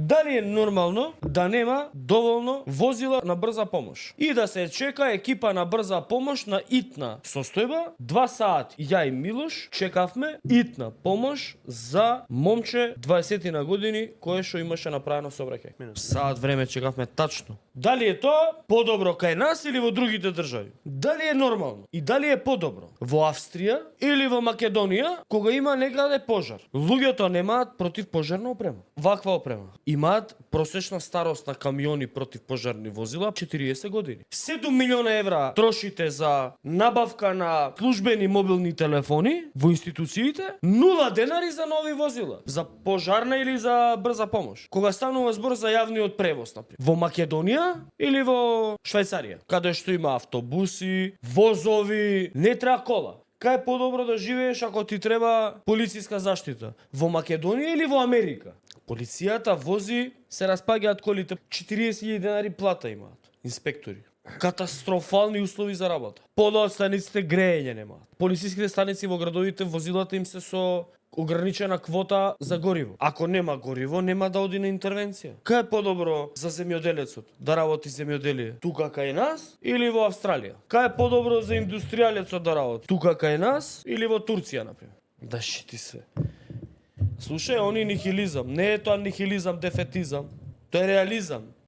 Дали е нормално да нема доволно возила на брза помош и да се чека екипа на брза помош на итна состојба 2 сати. Ја и Милош чекавме итна помош за момче 20 на години кое што имаше направено сообраќај. Саат време чекавме тачно. Дали е тоа подобро кај нас или во другите држави? Дали е нормално и дали е подобро во Австрија или во Македонија кога има некаде пожар? Луѓето немаат противпожарна опрема. Ваква опрема. Имаат просечна старост на камиони противпожарни возила 40 години. 7 милиона евра трошите за набавка на службени мобилни телефони во институциите, 0 денари за нови возила, за пожарна или за брза помош. Кога станува збор за јавниот превоз, например, во Македонија или во Швајцарија, каде што има автобуси, возови, не треба кола. Кај е подобро да живееш ако ти треба полициска заштита? Во Македонија или во Америка? Полицијата вози, се распаѓаат колите, 40.000 денари плата имаат инспектори. Катастрофални услови за работа. Пола од станиците грејење немаат. Полициските станици во градовите возилата им се со ограничена квота за гориво. Ако нема гориво, нема да оди на интервенција. Кај е подобро за земјоделецот да работи земјоделие? Тука кај нас или во Австралија? Кај е подобро за индустријалецот да работи? Тука кај нас или во Турција, например? Да шити се. Слушај, они нихилизам. Не е тоа нихилизам, дефетизам. Тоа е реализам.